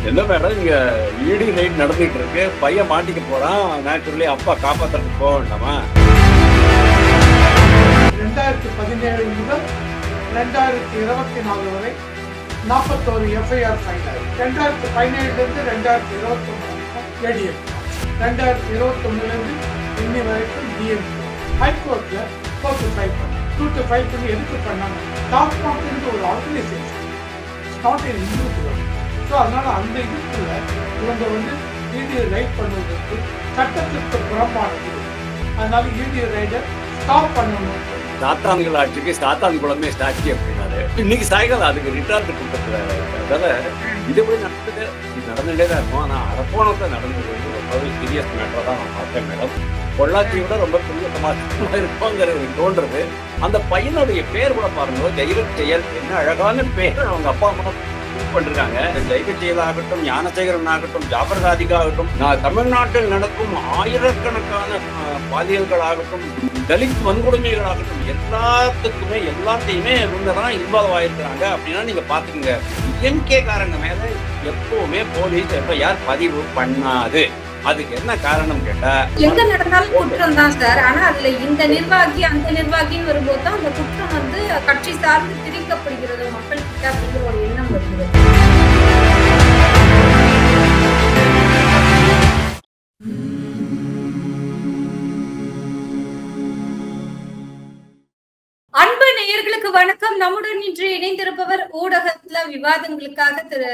என்ன மேடம் இங்க ED right நடந்துட்டு இருக்கு, பையன் மாட்டிக்க போறான். நேச்சுரலி அப்பா காப்பாத்துறதுக்கு போக வேண்டாமா? 2017 முதல் 2024 வரை 41 எஃப்ஐஆர் ஃபைல் ஆயிருக்கு. 2017 2021 வரைக்கும் ஏடிஎம், 2021 இன்னி வரைக்கும் டிஎம். ஹைகோர்ட்ல கோர்ட்டு ஃபைல் பண்ண 2 ஃபைல் பண்ணி எதுக்கு பண்ணாங்க? டாப் காம்பெனி ஒரு organisation, not N individual. So அதனால அந்த இதுக்குள்ள இவங்க இடி ரைட் பண்ணுவதற்கு சட்டத்திற்கு புறம்பானது. அதனால இடி ரைடை ஸ்டாப் பண்ணணும். சாத்தான்கள் ஆட்சிக்கு சாத்தான் குளமே சாட்சி அப்படின்னாரு. இன்னைக்கு சாயங்காலம் அதுக்கு ரிட்டார்ட் கொடுத்துருக்காரு. அதனால இது போய் நடந்துட்டே தான் இருக்கும். ஆனா அரக்கோணத்தை நடந்தது ரொம்பவே சீரியஸ் மேட்டரா தான் நான் பார்த்தேன் மேடம். பொள்ளாச்சியை விட ரொம்ப பெரிய சமாச்சாரமா இருக்குங்கிறது தோன்றது. அந்த பையனுடைய பேர் கூட பாருங்க, தைரிய செயல். என்ன அழகான பேர் அவங்க அப்பா அம்மா பண்ணிருக்காங்க. தெய்வ செயலாகட்டும், ஞானசேகரன் ஆகட்டும், ஜாபர் சாதிக் ஆகட்டும், தமிழ்நாட்டில் நடக்கும் ஆயிரக்கணக்கான பாலியல்களாகட்டும், தலித் வன்கொடுமைகளாகட்டும், எல்லாத்துக்குமே எல்லாத்தையுமே இவங்கதான் இன்வால்வ் ஆயிருக்கிறாங்க. அப்படின்னா நீங்க பாத்துக்கோங்க, என்கே காரங்க மேல எப்பவுமே போலீஸ் எஃப்ஐஆர் பதிவு பண்ணாது. அதுக்கு என்ன காரணம் கேட்டா, எங்க நடந்தாலும் குற்றம் தான் சார். ஆனா அதுல இந்த நிர்வாகி அந்த நிர்வாகின்னு வரும்போது தான் அந்த குற்றம் கட்சி சார்ந்து திரிக்கப்படுகிறது மக்கள் கிட்ட அப்படிங்கிற ஒரு எண்ணம் வருகிறது. அன்பு நேயர்களுக்கு வணக்கம். நம்முடன் இன்று இணைந்திருப்பவர் ஊடகத்துல விவாதங்களுக்காக திரு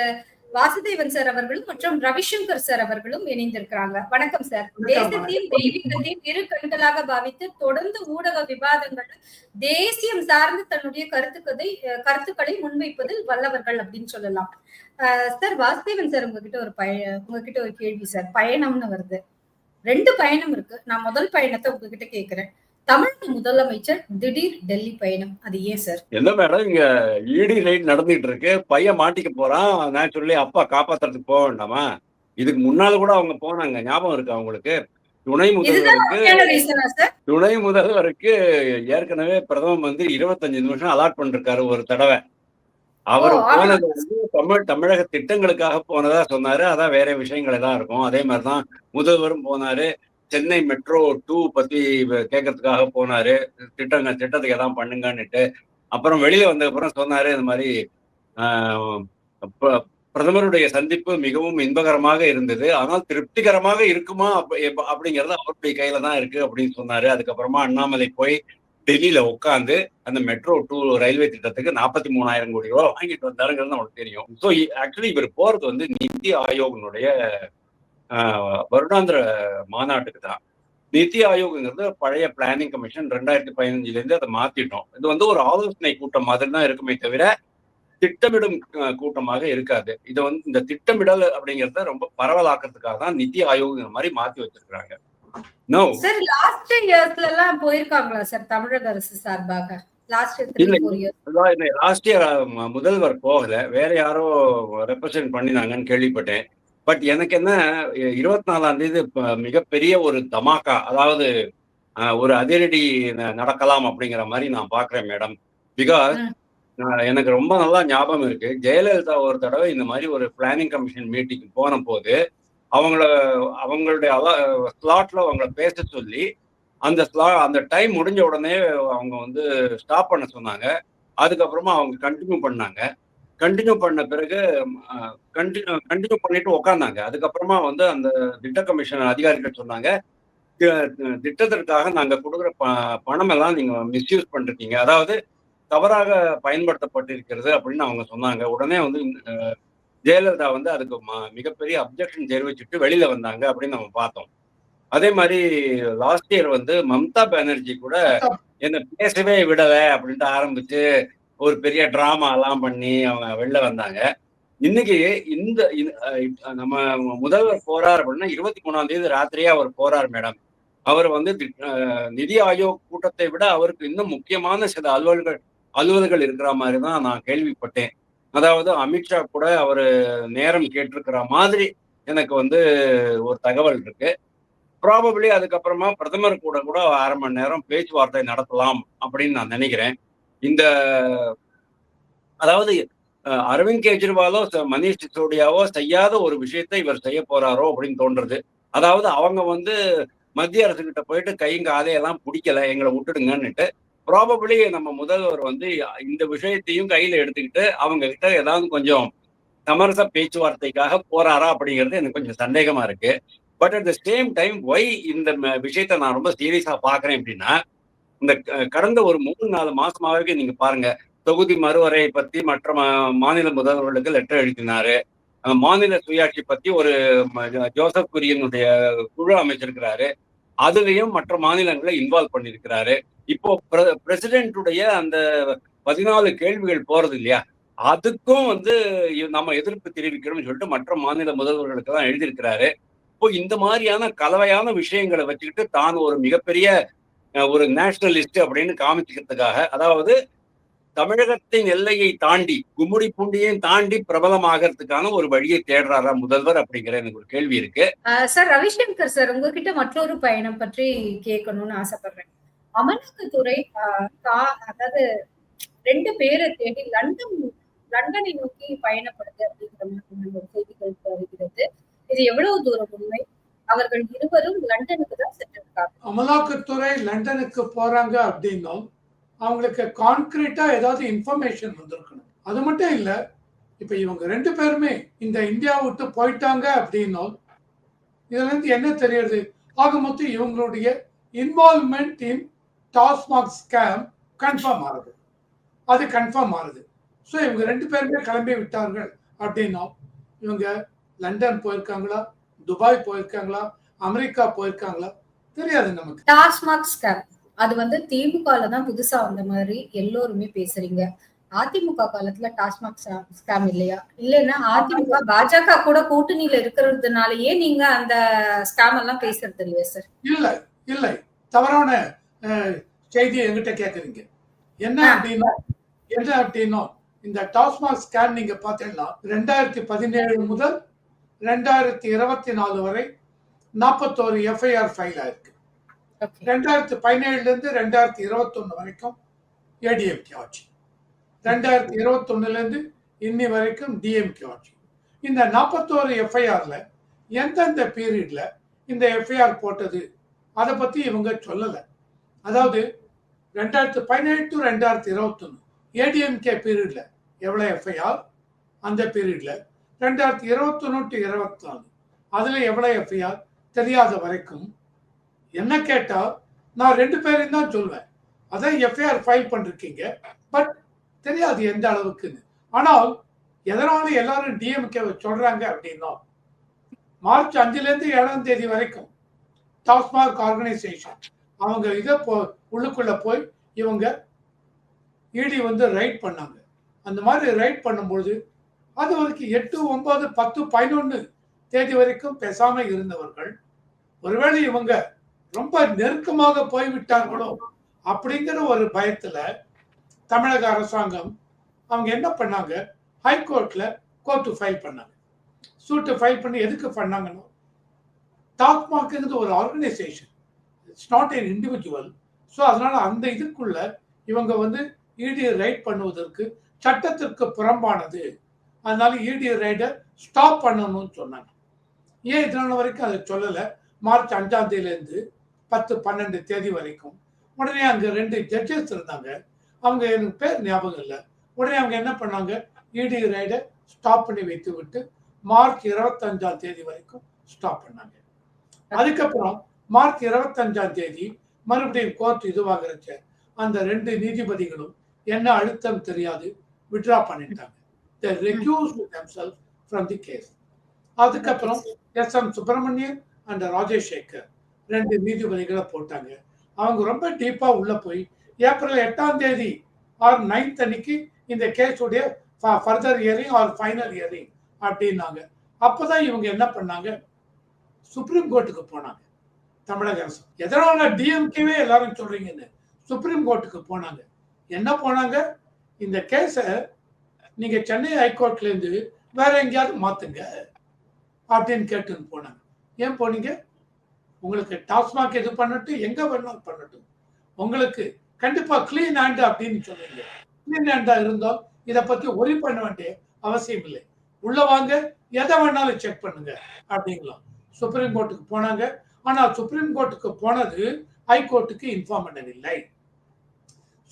வாசுதேவன் சார் அவர்களும் மற்றும் ரவிசங்கர் சார் அவர்களும் இணைந்திருக்கிறாங்க. வணக்கம் சார். தேசத்தையும் தெய்வீகத்தையும் இரு கண்களாக பாவித்து தொடர்ந்து ஊடக விவாதங்கள் தேசியம் சார்ந்து தன்னுடைய கருத்துக்களை முன்வைப்பதில் வல்லவர்கள் அப்படின்னு சொல்லலாம். சார் வாசுதேவன் சார், உங்ககிட்ட ஒரு கேள்வி சார். பயணம்னு வருது, 2 பயணம் இருக்கு. நான் முதல் பயணத்தை உங்ககிட்ட கேட்கிறேன். தமிழக முதலமைச்சர் திடீர் டெல்லி பயணம், அது ஏன் சார்? என்ன மேடம் இங்க ஈடி ரைட் நடந்துட்டு இருக்கு, பையன் மாட்டிக்க போறான். நேச்சுரலி அப்பா காப்பாத்துறதுக்கு போக வேண்டாமா? இதுக்கு முன்னால கூட அவங்க போனாங்க, ஞாபகம் இருக்கு அவங்களுக்கு? துணை முதல்வருக்கு ஏற்கனவே பிரதம மந்திரி 25 நிமிஷம் அலாட் பண்ணிருக்காரு ஒரு தடவை. அவர் போனது தமிழக திட்டங்களுக்காக போனதா சொன்னாரு. அதான் வேற விஷயங்கள் தான் இருக்கும். அதே மாதிரிதான் முதல்வரும் போனாரு. சென்னை மெட்ரோ 2 பத்தி கேட்கறதுக்காக போனாரு. திட்டத்துக்கு எதாவது பண்ணுங்கன்னுட்டு. அப்புறம் வெளியில வந்த அப்புறம் சொன்னாரு, இந்த மாதிரி பிரதமருடைய சந்திப்பு மிகவும் இன்பகரமாக இருந்தது, ஆனால் திருப்திகரமாக இருக்குமா அப்படிங்கறது அவருடைய கையில தான் இருக்கு அப்படின்னு சொன்னாரு. அதுக்கப்புறமா அண்ணாமலை போய் டெல்லியில உட்காந்து அந்த மெட்ரோ 2 ரயில்வே திட்டத்துக்கு 43,000 கோடி ரூபாய் வாங்கிட்டு வந்தாருங்கிறது நமக்கு தெரியும். ஸோ ஆக்சுவலி இவர் போறது நித்தி ஆயோகனுடைய வருடாந்திர மாநாட்டுக்கு தான். நித்தி ஆயோக்ங்கிறது பழைய பிளானிங் கமிஷன். 2015 அதை மாத்திட்டோம். இது ஒரு ஆலோசனை கூட்டம் மாதிரி தான் இருக்குமே தவிர திட்டமிடும் கூட்டமாக இருக்காது. இது இந்த திட்டமிடல் அப்படிங்கறத ரொம்ப பரவலாக்கிறதுக்காக தான் நித்தி ஆயோக்ங்கிற மாதிரி மாத்தி வச்சிருக்காங்க. சார் லாஸ்ட் இயர்ஸ்ல எல்லாம் போயிருக்காங்களா சார் தமிழக அரசு சார்பாக? லாஸ்ட் இயர் முதல்வர் போகல, வேற யாரோ ரெப்ரசென்ட் பண்ணினாங்கன்னு கேள்விப்பட்டேன். பட் எனக்கு என்ன, 24ஆம் தேதி மிகப்பெரிய ஒரு தமாக்கா, அதாவது ஒரு அதிரடி நடக்கலாம் அப்படிங்கிற மாதிரி நான் பாக்குறேன் மேடம். பிகாஸ் எனக்கு ரொம்ப நல்லா ஞாபகம் இருக்கு, ஜெயலலிதா ஒரு தடவை இந்த மாதிரி ஒரு பிளானிங் கமிஷன் மீட்டிங் போன போது அவங்களுடைய ஸ்லாட்ல அவங்கள பேச சொல்லி அந்த டைம் முடிஞ்ச உடனே அவங்க ஸ்டாப் பண்ண சொன்னாங்க. அதுக்கப்புறமா அவங்க கண்டினியூ பண்ணாங்க. கண்டினியூ பண்ண பிறகு கண்டினியூ பண்ணிட்டு உக்காந்தாங்க. அதுக்கப்புறமா அந்த திட்ட கமிஷன் அதிகாரிகள் சொன்னாங்க, திட்டத்திற்காக நாங்க கொடுக்குற பணம் எல்லாம் நீங்க மிஸ்யூஸ் பண்ணிருக்கீங்க, அதாவது தவறாக பயன்படுத்தப்பட்டிருக்கிறது அப்படின்னு அவங்க சொன்னாங்க. உடனே ஜெயலலிதா அதுக்கு மிகப்பெரிய அப்ஜெக்ஷன் தெரிவிச்சுட்டு வெளியில வந்தாங்க அப்படின்னு நம்ம பார்த்தோம். அதே மாதிரி லாஸ்ட் இயர் மம்தா பானர்ஜி கூட என்ன பேசவே விடல அப்படின்ட்டு ஆரம்பிச்சு ஒரு பெரிய டிராமா எல்லாம் பண்ணி அவங்க வெளில வந்தாங்க. இன்னைக்கு நம்ம முதல்வர் போறார் அப்படின்னா 23ஆம் தேதி ராத்திரியே அவர் போறார் மேடம். அவர் நிதி ஆயோக் கூட்டத்தை விட அவருக்கு இன்னும் முக்கியமான சில அலுவல்கள் இருக்கிற மாதிரி தான் நான் கேள்விப்பட்டேன். அதாவது அமித்ஷா கூட அவரு நேரம் கேட்டிருக்கிற மாதிரி எனக்கு ஒரு தகவல் இருக்கு. ப்ராபபிளி அதுக்கப்புறமா பிரதமர் கூட 1/2 மணி நேரம் பேச்சுவார்த்தை நடத்தலாம் அப்படின்னு நான் நினைக்கிறேன். அதாவது அரவிந்த் கெஜ்ரிவாலோ மனீஷ் சிசோடியாவோ செய்யாத ஒரு விஷயத்தை இவர் செய்ய போறாரோ அப்படின்னு தோன்றது. அதாவது அவங்க வந்து மத்திய அரசு கிட்ட போயிட்டு கைங்க ஆலையெல்லாம் பிடிக்கல, எங்களை விட்டுடுங்கன்னுட்டு ப்ராபபிளி நம்ம முதல்வர் வந்து இந்த விஷயத்தையும் கையில எடுத்துக்கிட்டு அவங்க கிட்ட ஏதாவது கொஞ்சம் சமரச பேச்சுவார்த்தைக்காக போறாரா அப்படிங்கிறது எனக்கு கொஞ்சம் சந்தேகமா இருக்கு. But at the same time why இந்த விஷயத்த நான் ரொம்ப சீரியஸா பாக்குறேன் அப்படின்னா, இந்த கடந்த ஒரு 3-4 மாசமாவே நீங்க பாருங்க, தொகுதி மறுவரையை பத்தி மற்ற மாநில முதல்வர்களுக்கு லெட்டர் எழுதினாரு. மாநில சுயாட்சி பத்தி ஒரு ஜோசப் குரியனுடைய குழு அமைச்சிருக்கிறாரு. அதுலயும் மற்ற மாநிலங்களை இன்வால்வ் பண்ணிருக்கிறாரு. இப்போ பிரசிடென்ட்டுடைய அந்த 14 கேள்விகள் போறது இல்லையா, அதுக்கும் வந்து நம்ம எதிர்ப்பு தெரிவிக்கணும்னு சொல்லிட்டு மற்ற மாநில முதல்வர்களுக்கு தான் எழுதியிருக்கிறாரு. இப்போ இந்த மாதிரியான கலவையான விஷயங்களை வச்சுக்கிட்டு தான் ஒரு மிகப்பெரிய ஒரு நேஷனலிஸ்ட் அப்படின்னு காமிச்சுக்கிறதுக்காக, அதாவது தமிழகத்தின் எல்லையை தாண்டி கும்முடி பூண்டியையும் தாண்டி பிரபலமாகறதுக்கான ஒரு வழியை தேடுறாரா முதல்வர் அப்படிங்கிற எனக்கு ஒரு கேள்வி இருக்கு. சார் ரவிசங்கர் சார், உங்ககிட்ட மற்றொரு பயணம் பற்றி கேட்கணும்னு ஆசைப்படுறேன். அமலாக்கத்துறை அதாவது 2 பேரை தேடி லண்டனை நோக்கி பயணப்படுது அப்படிங்கிற மாதிரி ஒரு செய்திகள் வருகிறது. இது எவ்வளவு தூரம் உண்மை? அவர்கள் இருவரும் லண்டனுக்கு தான் சென்றிருக்காங்க. அமலாக்கத்துறை லண்டனுக்கு போறாங்க அப்படின்னும் அவங்களுக்கு கான்கிரீட்டா ஏதாவது இன்ஃபர்மேஷன் வந்திருக்கணும். அது மட்டும் இல்ல, இப்ப இவங்க 2 பேருமே இந்த இந்தியா விட்டு போயிட்டாங்க அப்படின்னும் இதுல இருந்து என்ன தெரியுது? ஆக மொத்தம் இவங்களுடைய இன்வால்வ்மெண்ட் இன் டாஸ்மாக் ஸ்கேம் கன்ஃபார்ம் ஆகுது. அது கன்ஃபார்ம் ஆகுது. ஸோ இவங்க 2 பேருமே கிளம்பி விட்டார்கள் அப்படின்னா இவங்க லண்டன் போயிருக்காங்களா, துபாய் போயிருக்காங்களா, அமெரிக்கா போயிருக்காங்களா தெரியாது நமக்கு. டாஸ்மாக் ஸ்கேம் அது வந்து திமுகல தான் புதுசா வந்த மாதிரி எல்லோருமே பேசுறீங்க. அதிமுக காலத்துல டாஸ்மாக் ஸ்கேம் இல்லையா? இல்லைன்னா அதிமுக பாஜக கூட கூட்டணியில இருக்கிறதுனாலயே நீங்க அந்த ஸ்கேம் எல்லாம் பேசுறது இல்லையா சார்? இல்லை, தவறான செய்தியை என்கிட்ட கேக்குறீங்க. என்ன அப்படின்னா இந்த டாஸ்மாக் ஸ்கேம் நீங்க பாத்தீங்கன்னா 2017 முதல் 2024 வரை 41 எஃப்ஐஆர் ஃபைல் ஆயிருக்கு. 2017 இருந்து 2021 வரைக்கும் ஏடிஎம்கே ஆட்சி, 2021 இருந்து இன்னி வரைக்கும் டிஎம்கே ஆட்சி. இந்த 41 எஃப்ஐஆர்ல எந்தெந்த பீரியட்ல இந்த எஃப்ஐஆர் போட்டது அதை பத்தி இவங்க சொல்லல. அதாவது 2017 டு 2021 ஏடிஎம்கே பீரியட்ல எவ்வளவு எஃப்ஐஆர், அந்த பீரியட்ல 2021 டு 24 அதுல எவ்வளவு எஃப்ஐஆர் தெரியாத வரைக்கும் என்ன கேட்டா நான் 2 பேரையும் தான் சொல்வேன். அதான் எஃப்ஐஆர் ஃபைல் பண்ணிருக்கீங்க, பட் தெரியாது எந்த அளவுக்குன்னு. ஆனால் எதனால எல்லாரும் டிஎம்கே சொல்றாங்க அப்படின்னா, மார்ச் 5ல இருந்து 7ஆம் தேதி வரைக்கும் டாஸ்மாக் ஆர்கனைசேஷன் அவங்க இதை உள்ளுக்குள்ள போய் இவங்க இடி வந்து ரைட் பண்ணாங்க. அந்த மாதிரி ரைட் பண்ணும்போது அது வரைக்கும் 8, 9, 10, 11 தேதி வரைக்கும் பேசாம இருந்தவர்கள் ஒருவேளை இவங்க ரொம்ப நெருக்கமாக போய்விட்டார்களோ அப்படிங்கிற ஒரு பயத்துல தமிழக அரசாங்கம் அவங்க என்ன பண்ணாங்க, ஹைகோர்ட்ல கோர்ட்டு ஃபைல் பண்ணாங்க. சூட்டு ஃபைல் பண்ணி எதுக்கு பண்ணாங்கன்னா, டாஸ்மாக்ங்கிறது ஒரு organisation, it's not an individual. So அதனால அந்த இதுக்குள்ள இவங்க வந்து இடி ரைட் பண்ணுவதற்கு சட்டத்திற்கு புறம்பானது. அதனால இடி ரைடை ஸ்டாப் பண்ணணும்னு சொன்னாங்க. ஏன் இதனால வரைக்கும் அதை சொல்லலை? மார்ச் 5ஆம் தேதியிலேருந்து 10, 12 தேதி வரைக்கும் உடனே அங்கே 2 ஜட்ஜஸ் இருந்தாங்க. அவங்க எனக்கு பேர் ஞாபகம் இல்லை. உடனே அவங்க என்ன பண்ணாங்க, இடி ரைடை ஸ்டாப் பண்ணி வைத்து விட்டு மார்ச் 25ஆம் தேதி வரைக்கும் ஸ்டாப் பண்ணாங்க. அதுக்கப்புறம் மார்ச் 25ஆம் தேதி மறுபடியும் கோர்ட் இதுவாகிறச்ச அந்த 2 நீதிபதிகளும் என்ன அழுத்தம் தெரியாது விட்ரா பண்ணிட்டாங்க. They recused themselves from the case. அதுக்கப்புறம் எஸ்.எம். சுப்பிரமணியன் அண்ட் ராஜசேகர் 2 நீதிபதிகளை போட்டாங்க. அவங்க ரொம்ப டீப்பா உள்ள போய் ஏப்ரல் 8ஆம் தேதி ஆர் 9th அன்னைக்கு இந்த கேஸுடைய further hearing or final hearing அப்படின்னாங்க. அப்பதான் இவங்க என்ன பண்ணாங்க, சுப்ரீம் கோர்ட்டுக்கு போனாங்க. தமிழக அரசு எதனால டிஎம்கேவே எல்லாரும் சொல்றீங்கன்னு சுப்ரீம் கோர்ட்டுக்கு போனாங்க. என்ன போனாங்க, இந்த கேஸ நீங்க சென்னை ஹைகோர்ட்ல இருந்து வேற எங்கேயாவது மாத்துங்க அப்படின்னு கேட்டுன்னு போனாங்க. ஏன் போனீங்க? உங்களுக்கு டாஸ்மாக் எது பண்ணட்டும், எங்க வேணாலும் பண்ணட்டும், உங்களுக்கு கண்டிப்பா கிளீன் ஹேண்ட் அப்படின்னு சொன்னீங்க. கிளீன் ஹேண்டா இருந்தால் இதை பத்தி ஒரி பண்ண வேண்டிய அவசியம் இல்லை. உள்ள வாங்க, எதை வேணாலும் செக் பண்ணுங்க அப்படிங்களாம். சுப்ரீம் கோர்ட்டுக்கு போனாங்க. ஆனால் சுப்ரீம் கோர்ட்டுக்கு போனது ஹைகோர்ட்டுக்கு இன்ஃபார்ம் பண்ணவில்லை.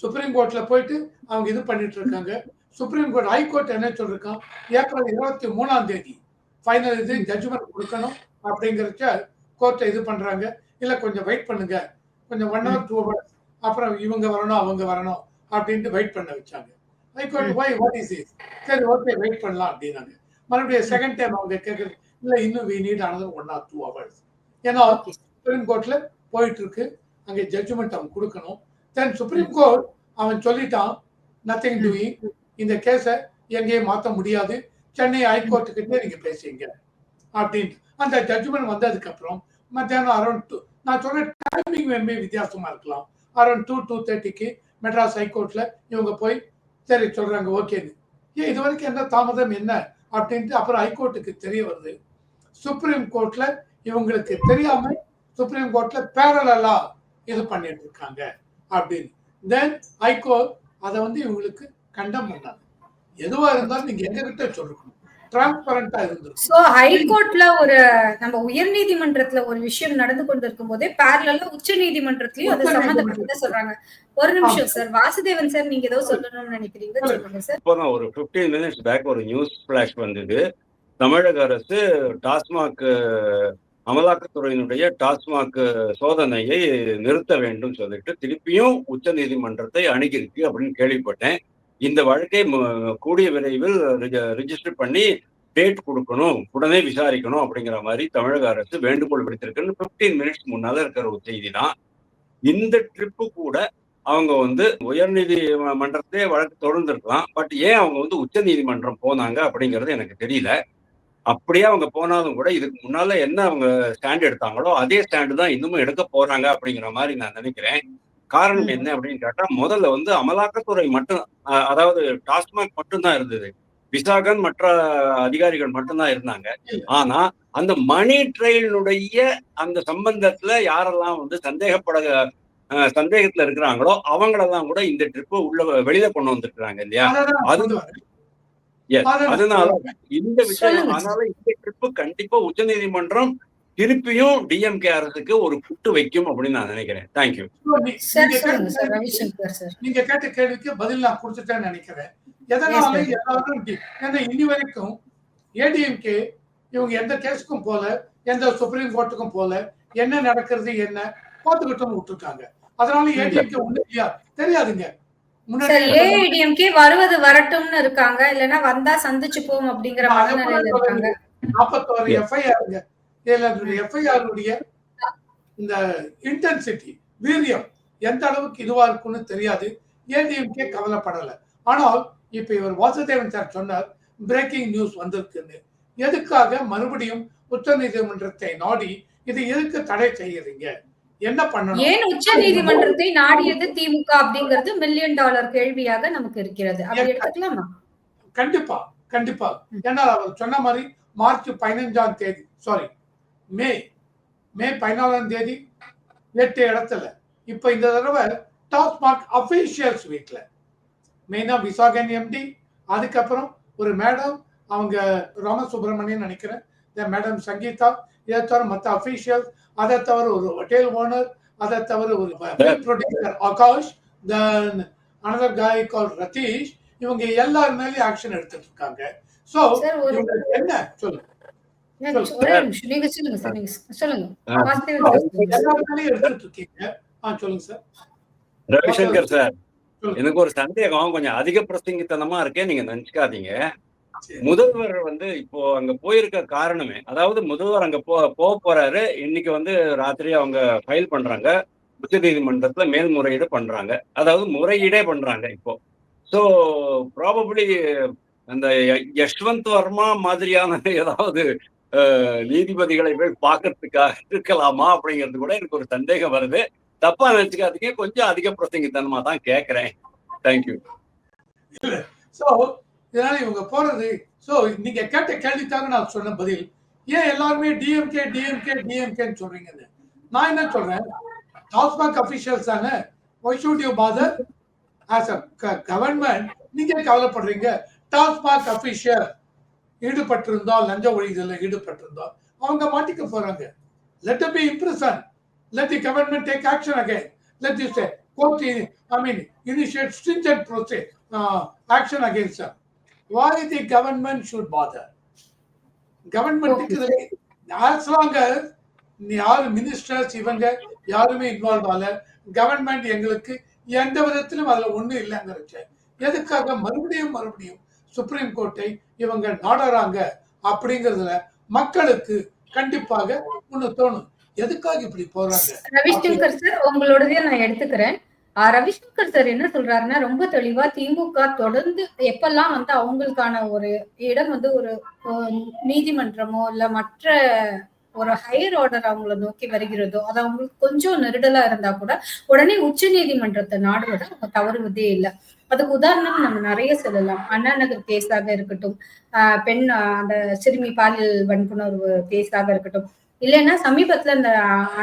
சுப்ரீம் கோர்ட்ல போயிட்டு அவங்க இது பண்ணிட்டு இருக்காங்க. சுப்ரீம் கோர்ட் ஹைகோர்ட் என்ன சொல்லிருக்கான், ஏப்ரல் 23 ஃபைனல் இது ஜட்ஜ்மெண்ட் கொடுக்கணும் அப்படிங்கிறத கோர்ட்டை இது பண்றாங்க. இல்ல கொஞ்சம் வெயிட் பண்ணுங்க, கொஞ்சம் 1 hour 2 hours அப்புறம் இவங்க வரணும் அவங்க வரணும் அப்படின்ட்டு வெயிட் பண்ண வச்சாங்க. ஹைகோர்ட் போய் வாட் இஸ் இட், சரி ஓகே வெயிட் பண்ணலாம் அப்படின்னாங்க. மறுபடியும் செகண்ட் டைம் அவங்க கேட்குறது, இல்லை இன்னும் we need another 1 or 2 hours. ஏன்னா சுப்ரீம் கோர்ட்ல போயிட்டு இருக்கு, அங்கே ஜட்ஜ்மெண்ட் அவன் கொடுக்கணும். தென் சுப்ரீம் கோர்ட் அவன் சொல்லிட்டான், நத்திங் டூயிங், இந்த கேஸை எங்கேயும் மாற்ற முடியாது, சென்னை ஹைகோர்ட்டு கிட்டே நீங்க பேசுங்க அப்படின்ட்டு. அந்த ஜட்ஜ்மெண்ட் வந்ததுக்கு அப்புறம் மத்தியானம் அரௌண்ட் 2, நான் சொல்ற டைமிங் வேணுமே வித்தியாசமா இருக்கலாம், அரௌண்ட் 2:30 மெட்ராஸ் ஹைகோர்ட்ல இவங்க போய் சரி சொல்றாங்க ஓகேன்னு. ஏன் இது வரைக்கும் என்ன தாமதம் என்ன அப்படின்ட்டு அப்புறம் ஹைகோர்ட்டுக்கு தெரிய வருது. சுப்ரீம் கோர்ட்ல இவங்களுக்கு தெரியாம சுப்ரீம் கோர்ட்ல பேரலா இது பண்ணிட்டு இருக்காங்க அப்படின்னு. தென் ஹைகோர்ட் அதை இவங்களுக்கு கண்டம் பண்ணாங்க. எதுவா இருந்தாலும் நீங்க எங்க கிட்ட சொல்லணும், டிரான்ஸ்பரண்டா இருந்திருக்கும். சோ ஹைகோர்ட்ல ஒரு நம்ம உயர் நீதிமன்றத்துல ஒரு விஷயம் நடந்து கொண்டிருக்கும் போதே பேரலா உச்ச நீதிமன்றத்திலயும் அது சம்பந்தப்பட்டதை சொல்றாங்க. ஒரு நிமிஷம் சார், வாசுதேவன் சார் நீங்க ஏதோ சொல்லணும்னு நினைக்கிறீங்க, சொல்லுங்க சார். இப்போதான் ஒரு 15 minutes பேக் ஒரு நியூஸ் பிளாஷ் வந்தது. தமிழக அரசு டாஸ்மாக் அமலாக்கத்துறையினுடைய டாஸ்மாக் சோதனையை நிறுத்த வேண்டும் சொல்லிட்டு திருப்பியும் உச்ச நீதிமன்றத்தை அணுகிருக்கு அப்படின்னு கேள்விப்பட்டேன். இந்த வழக்கை கூடிய விரைவில் ரிஜிஸ்டர் பண்ணி டேட் கொடுக்கணும், உடனே விசாரிக்கணும் அப்படிங்கிற மாதிரி தமிழக அரசு வேண்டுகோள் விடுத்திருக்குன்னு 15 minutes முன்னால இருக்கிற ஒரு செய்தி தான். இந்த ட்ரிப்பு கூட அவங்க உயர் நீதிமன்றத்திலே வழக்கு தொடர்ந்துருக்கலாம். பட் ஏன் அவங்க உச்ச நீதிமன்றம் போனாங்க அப்படிங்கிறது எனக்கு தெரியல. அப்படியே அவங்க போனாலும் கூட இதுக்கு முன்னால என்ன அவங்க ஸ்டாண்ட் எடுத்தாங்களோ அதே ஸ்டாண்டு தான் இன்னமும் எடுக்க போறாங்க அப்படிங்கிற மாதிரி நான் நினைக்கிறேன். காரணம் என்ன அப்படின்னு கேட்டா, முதல்ல அமலாக்கத்துறை மட்டும், அதாவது டாஸ்மாக் மட்டும்தான் இருந்தது, விசாகன் மற்ற அதிகாரிகள் மட்டும்தான் இருந்தாங்க. ஆனா அந்த மணி ட்ரெயினுடைய அந்த சம்பந்தத்துல யாரெல்லாம் சந்தேகத்துல இருக்கிறாங்களோ அவங்களெல்லாம் கூட இந்த ட்ரிப்பு வெளியில கொண்டு வந்திருக்கிறாங்க இல்லையா. அதனால இந்த விஷயம், அதனால இந்த ட்ரிப்பு கண்டிப்பா உச்ச நீதிமன்றம் திருப்பியும் டிஎம்கே அரசுக்கு ஒரு புட்டு வைக்கும் அப்படின்னு நான் நினைக்கிறேன். தேங்க்யூ. நீங்க கேட்ட கேள்விக்கு பதில் நான் கொடுத்துட்டேன்னு நினைக்கிறேன். எதனால எல்லாரும் இன்னி வரைக்கும் ஏடிஎம்கே இவங்க எந்த கேஸுக்கும் போல, எந்த சுப்ரீம் கோர்ட்டுக்கும் போல, என்ன நடக்கிறது என்ன பார்த்துக்கிட்டோம் விட்டுருக்காங்க. அதனால ஏடிஎம்கே ஒண்ணு இல்லையா தெரியாதுங்க. ஏடிஎம்கே வருவது வரட்டும்னு இருக்காங்க, இல்லைன்னா வந்தா சந்திச்சு போவோம் அப்படிங்கிற மனநிலையில இருக்காங்க. 41 எஃப்ஐஆருங்க. எஃப்ஐஆர் இந்த இன்டென்சிட்டி, வீரியம் எந்த அளவுக்கு இதுவா இருக்குன்னு தெரியாது. ஏடிஎம்கே கவலைப்படல. ஆனால் இப்ப இவர் வாசுதேவன் சார் சொன்னார் பிரேக்கிங் நியூஸ் வந்திருக்குன்னு. எதுக்காக மறுபடியும் உச்ச நீதிமன்றத்தை நாடி இது எதுக்கு தடை செய்யறீங்க, என்ன பண்ணணும்? ஏன் உச்ச நீதிமன்றத்தை நாடியது திமுக அப்படிங்கிறது $1 மில்லியன் கேள்வியாக நமக்கு இருக்கிறது. அப்படி எடுத்துக்கலாமா? கண்டிப்பா கண்டிப்பா. ஏன்னா அவர் சொன்ன மாதிரி மார்ச் 15 சாரி மே 14 8 இடத்துல இப்ப இந்த தடவை டாஸ்மாக் அபிஷியல்ஸ் வீக்ல மெயினா விசாகன் எம்டி, அதுக்கப்புறம் ஒரு மேடம் அவங்க ராமசுப்ரமணியன் நினைக்கிறேன், மேடம் சங்கீதா, இதை தவிர மற்ற அபிஷியல்ஸ், அதை தவிர ஒரு ஹோட்டல் ஓனர், அதை தவிர ஒரு ப்ரொடியூசர் ஆகாஷ், தென் another guy called ரதீஷ், இவங்க எல்லாரும் மேலேயும் ஆக்ஷன் எடுத்துட்டு இருக்காங்க. சோ என்ன சொல்லுங்க ரவிசங்கர் சார், எனக்கு ஒரு சந்தேகம், கொஞ்சம் அதிக பிரசங்கித்தனமா இருக்கே, நீங்க நினைச்சுக்காதீங்க. முதல்வர் இப்போ அங்க போயிருக்க காரணமே, அதாவது முதல்வர் அங்க போறாரு. இன்னைக்கு ராத்திரி அவங்க ஃபைல் பண்றாங்க, உச்ச நீதிமன்றத்துல மேல்முறையீடு பண்றாங்க, அதாவது முறையீடே பண்றாங்க இப்போ. ஸோ ப்ராபபிளி அந்த யஷ்வந்த் வர்மா மாதிரியான ஏதாவது நீதிபதிகளை போய் பார்க்கறதுக்காக இருக்கலாமா அப்படிங்கிறது கூட எனக்கு ஒரு சந்தேகம் வருது. தப்பா நினைச்சுக்காதீங்க, கொஞ்சம் அதிக பிரசங்கித்தனமா தான் கேட்கிறேன். தேங்க்யூ. இதனால இவங்க போறது, சோ நீங்க கேட்ட கேள்விக்காக நான் சொன்ன பதில், ஏன் எல்லாருமே டிஎம்கே டிஎம்கே டிஎம்கேன்னு சொல்றீங்கன்னு. நான் என்ன சொல்றேன், டாஸ்மாக் அபிஷியல்ஸ் தானே, why should you bother as a government? நீங்க கவலைப்படுறீங்க. டாஸ்மாக் அபிஷியல் ஈடுபட்டிருந்தால், லஞ்ச ஒழிதலில் ஈடுபட்டிருந்தால் அவங்க மாட்டிக்க போறாங்க. Let them be imprisoned. Let the government take action again. Let the court, initiate stringent process, action against them. Why the government should bother? கவர்மெண்ட்டுக்கு as long as யாரு ministers இவங்க யாருமே இன்வால்வ் ஆகல, கவர்மெண்ட் எங்களுக்கு எந்த விதத்திலும் அதுல ஒண்ணு இல்லைங்கிறச்ச எதுக்காக மறுபடியும் சுப்ரீம் கோர்ட்டை இவங்க நாடுறாங்க அப்படிங்கறதுல மக்களுக்கு கண்டிப்பாக ஒண்ணு தோணும். எதுக்காக இப்படி போறாங்க? ரவிசங்கர் சார், உங்களோடதே நான் எடுத்துக்கிறேன். ரவிசங்கர் சார் என்ன சொல்றாருன்னா, ரொம்ப தெளிவா திமுக தொடர்ந்து எப்பெல்லாம் வந்து அவங்களுக்கான ஒரு இடம் வந்து ஒரு நீதிமன்றமோ இல்ல மற்ற ஒரு ஹையர் ஆர்டர் அவங்கள நோக்கி வருகிறதோ, அது அவங்களுக்கு கொஞ்சம் நெருடலா இருந்தா கூட உடனே உச்ச நீதிமன்றத்தை நாடுவதை அவங்க தவறுவதே இல்லை. அதுக்கு உதாரணம் நம்ம நிறைய சொல்லலாம். அண்ணா நகர் கேஸாக இருக்கட்டும், பெண் அந்த சிறுமி பாலியல் வன்புணர்வு கேஸாக இருக்கட்டும், இல்லைன்னா சமீபத்துல இந்த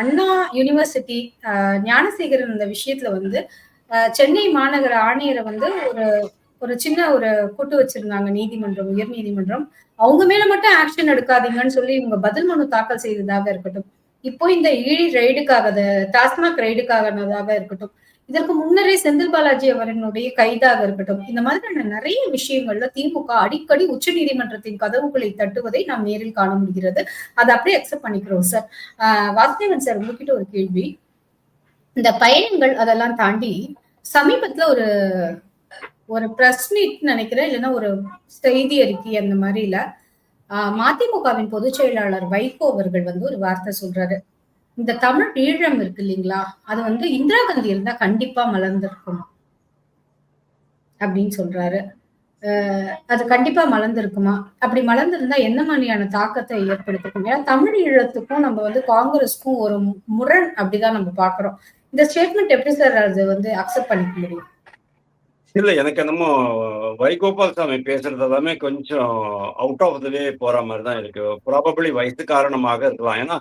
அண்ணா யூனிவர்சிட்டி ஞானசேகரன் இந்த விஷயத்துல வந்து சென்னை மாநகர ஆணையரை வந்து ஒரு சின்ன ஒரு கூட்டு வச்சிருந்தாங்க நீதிமன்றம், உயர் நீதிமன்றம். அவங்க மேல மட்டும் ஆக்ஷன் எடுக்காதீங்கன்னு சொல்லி இவங்க பதில் மனு தாக்கல் செய்ததாக இருக்கட்டும், இப்போ இந்த இழி ரைடுக்காக டாஸ்மாக் ரைடுக்காக இருக்கட்டும், இதற்கு முன்னரே செந்தில் பாலாஜி அவர்களுடைய கைதாக இருக்கட்டும், இந்த மாதிரியான நிறைய விஷயங்கள்ல திமுக அடிக்கடி உச்ச நீதிமன்றத்தின் கதவுகளை தட்டுவதை நாம் நேரில் காண முடிகிறது. அதை அப்படியே அக்செப்ட் பண்ணிக்கிறோம் சார். வாசுதேவன் சார், உங்ககிட்ட ஒரு கேள்வி. இந்த பயணங்கள் அதெல்லாம் தாண்டி சமீபத்துல ஒரு பிரஸ் மீட் நினைக்கிறேன், இல்லைன்னா ஒரு செய்தி அறிக்கை அந்த மாதிரில மதிமுகவின் பொதுச் செயலாளர் வைகோ அவர்கள் வந்து ஒரு வார்த்தை சொல்றாரு. இந்த தமிழ் ஈழம் இருக்கு இல்லைங்களா, அது வந்து இந்திரா காந்தி இருந்தா கண்டிப்பா மலர்ந்திருக்கும் அப்படின்னு சொல்றாரு. அது கண்டிப்பா மலர்ந்திருக்குமா? அப்படி மலர்ந்திருந்தா என்ன மாதிரியான தாக்கத்தை ஏற்படுத்திருக்கும்? ஏன்னா தமிழ் ஈழத்துக்கும் நம்ம வந்து காங்கிரஸுக்கும் ஒரு முரண் அப்படிதான் நம்ம பாக்குறோம். இந்த ஸ்டேட்மெண்ட் எப்படி சார் அது வந்து அக்செப்ட் பண்ணிக்க முடியும்? இல்ல, எனக்கு என்னமோ வைகோபால் சாமி பேசுறது எல்லாமே கொஞ்சம் அவுட் ஆஃப் த வே போற மாதிரி தான் இருக்கு. ப்ராபபிளி வயசு காரணமாக இருக்கலாம். ஏன்னா